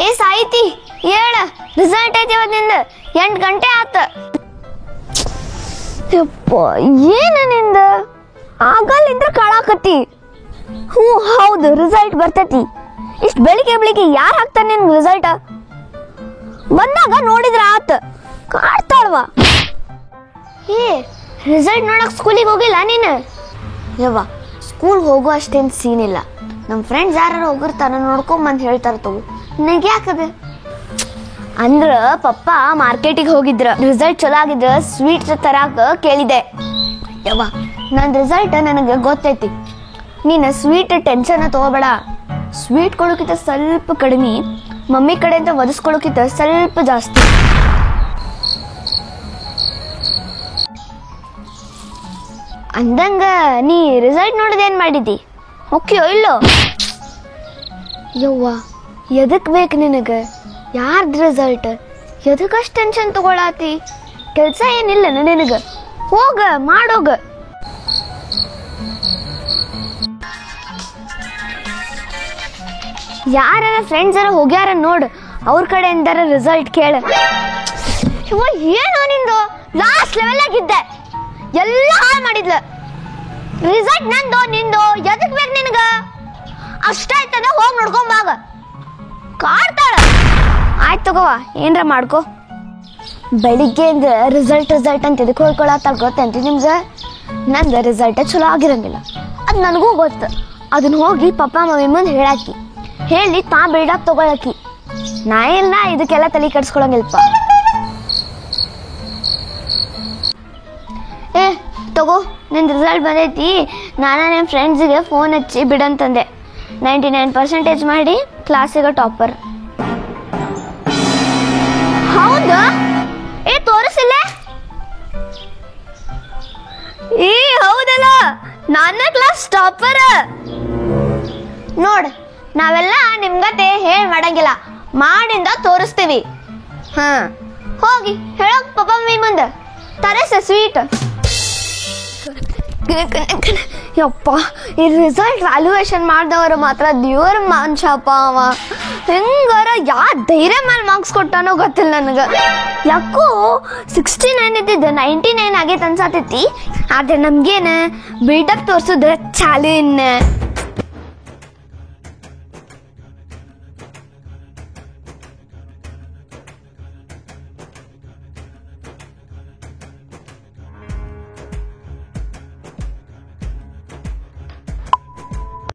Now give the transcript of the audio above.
ಏ ಸಾಹಿತಿ ಹೇಳ, ರಿಸಲ್ಟ್ ಐತಿ ಇವತ್ತಿಂದ. 8 ಗಂಟೆ ಆತ. ಯಪ್ಪ ಏನ ನಿಂದ ಆಗಲ್ಲಿಂದ್ರ ಕಾಳಾಕತಿ. ಹ್ಞೂ ಹೌದು, ರಿಸಲ್ಟ್ ಬರ್ತೈತಿ. ಇಷ್ಟು ಬೆಳಿಗ್ಗೆ ಯಾರು ಹಾಕ್ತಾನೆ ನಿನ್ ರಿಸಲ್ಟ್? ಬಂದಾಗ ನೋಡಿದ್ರ ಆತ. ಕಾಡ್ತಾಳ್ವ. ಏ ರಿಸಲ್ಟ್ ನೋಡಕ್ ಸ್ಕೂಲಿಗೆ ಹೋಗಿಲ್ಲ ನೀನು? ಯವ್ವ ಸ್ಕೂಲ್ ಹೋಗೋ ಅಷ್ಟೇನು ಸೀನ್ ಇಲ್ಲ. ನಮ್ಮ ಫ್ರೆಂಡ್ಸ್ ಯಾರು ಹೋಗಿರ್ತಾರ ನೋಡ್ಕೊಂಬಂದು ಹೇಳ್ತಾರ ತಗೋ. ನನಗೆ ಯಾಕದ ಅಂದ್ರ ಪಪ್ಪ ಮಾರ್ಕೆಟಿಗೆ ಹೋಗಿದ್ರ. ರಿಸಲ್ಟ್ ಚಲೋ ಆಗಿದ್ರ ಸ್ವೀಟ್ಸ್ ತರಾಕ ಕೇಳಿದೆ. ಯವ್ವ ನನ್ನ ರಿಸಲ್ಟ್ ನನಗೆ ಗೊತ್ತೈತಿ. ನೀನು ಸ್ವೀಟ್ ಟೆನ್ಷನ್ ತಗೋಬೇಡ. ಸ್ವೀಟ್ ಕೊಡೋಕ್ಕಿಂತ ಸ್ವಲ್ಪ ಕಡಿಮೆ, ಮಮ್ಮಿ ಕಡೆಯಿಂದ ಒದಿಸ್ಕೊಳಕ್ಕಿಂತ ಸ್ವಲ್ಪ ಜಾಸ್ತಿ. ಅಂದಂಗ ನೀ ರಿಸಲ್ಟ್ ನೋಡಿದೇನ್ ಮಾಡಿದಿ? ಓಕೆಯೋ ಇಲ್ಲೋ? ಯವ್ವ ಎದಕ್ ಬೇಕು ನಿನಗೆ? ಯಾರ್ದು ರಿಸಲ್ಟ್? ಎದಕ್ಕಷ್ಟು ಟೆನ್ಷನ್ ತಗೊಳತಿ? ಕೆಲಸ ಏನಿಲ್ಲ ನಿನಗೆ? ಹೋಗ ಮಾಡೋಗ. ಯಾರ ಫ್ರೆಂಡ್ಸ್ ಹೋಗ್ಯಾರ ನೋಡು, ಅವ್ರ ಕಡೆಯಿಂದ ರಿಸಲ್ಟ್ ಕೇಳ. ಇವ ಏನೋ ನಿಂದು ಲಾಸ್ಟ್ ಲೆವೆಲ್ ಆಗಿದ್ದೆ, ಎಲ್ಲ ಹಾಳು ಮಾಡಿದ್ಲ. ರಿಸಲ್ಟ್ ನಂದು ನಿಂದು ಎದಕ್ ಬೇಕು ನಿನಗ? ಅಷ್ಟಾಯ್ತದ ಹೋಗಿ ನೋಡ್ಕೊಂಬಾಗ. ಕಾಡ್ತಾಳ. ಆಯ್ತು ತಗೋವ, ಏನ್ರ ಮಾಡ್ಕೊ. ಬೆಳಿಗ್ಗೆ ಅಂದ್ರೆ ರಿಸಲ್ಟ್ ಅಂತ ಎದಕ್ಕೆ ಹೋಗ್ಕೊಳತ್ತಾಳ ಗೊತ್ತೇನ್ರಿ ನಿಮ್ಗೆ? ನಂದು ರಿಸಲ್ಟೇ ಚಲೋ ಆಗಿರಂಗಿಲ್ಲ, ಅದು ನನಗೂ ಗೊತ್ತು. ಅದನ್ನ ಹೋಗಿ ಪಪ್ಪ ಮಮ್ಮಿ ಮುಂದೆ ಹೇಳಾಕಿ, ಹೇಳಿ ತಾ ಬಿಲ್ಡಪ್ ತಗೊಳಕಿ. ನಾ ಇಲ್ಲ ಇದಕ್ಕೆಲ್ಲ ತಲೆ ಕೆಡ್ಸ್ಕೊಳಂಗಿಲ್ಪ. ಏ ತಗೋ, ನಿನ್ನ ರಿಸಲ್ಟ್ ಬಂದೈತಿ. ನಾನು ನಿಮ್ಮ ಫ್ರೆಂಡ್ಸಿಗೆ ಫೋನ್ ಹಚ್ಚಿ ಬಿಡಂತಂದೆ. 99% ಮಾಡಿ ಕ್ಲಾಸಿಗೆ ಟಾಪರ್. ಹೌದಾ? ಏ ತೋರಿಸಿಲ್ಲ? ಏ ಹೌದಲ್ಲ, ನನ್ನ ಕ್ಲಾಸ್ ಟಾಪರ್. ನೋಡ್, ನಾವೆಲ್ಲ ನಿಮ್ಗತೆ ಹೇಳ್ ಮಾಡಂಗಿಲ್ಲ, ಮಾಡಿಂದ ತೋರಿಸ್ತೀವಿ. ಹಾ ಹೋಗಿ ಹೇಳಕ್ ಪಪ್ಪ ಮಮ್ಮಿ ಮುಂದೆ ತರಸ ಸ್ವೀಟ್. ಯಪ್ಪ ಈ ರಿಸಲ್ಟ್ ವ್ಯಾಲ್ಯೂಯೇಷನ್ ಮಾಡಿದವರು ಮಾತ್ರ ದೇವ್ರ ಮನುಷ್ಯಪ್ಪ. ಅವ ಹೆಂಗಾರ ಯಾ ಧೈರ್ಯ ಮೇಲೆ ಮಾರ್ಕ್ಸ್ ಕೊಟ್ಟಾನೋ ಗೊತ್ತಿಲ್ಲ ನನಗೆ. ಯಾಕೋ 69 ಇದ್ದಿದ್ದು 99 ಆಗೈತೆ ಅನ್ಸತೈತಿ. ಆದ್ರೆ ನಮ್ಗೇನ ಬಿಲ್ಡಪ್ ತೋರ್ಸುದ್ರೆ ಚಾಲು. ಇನ್ನ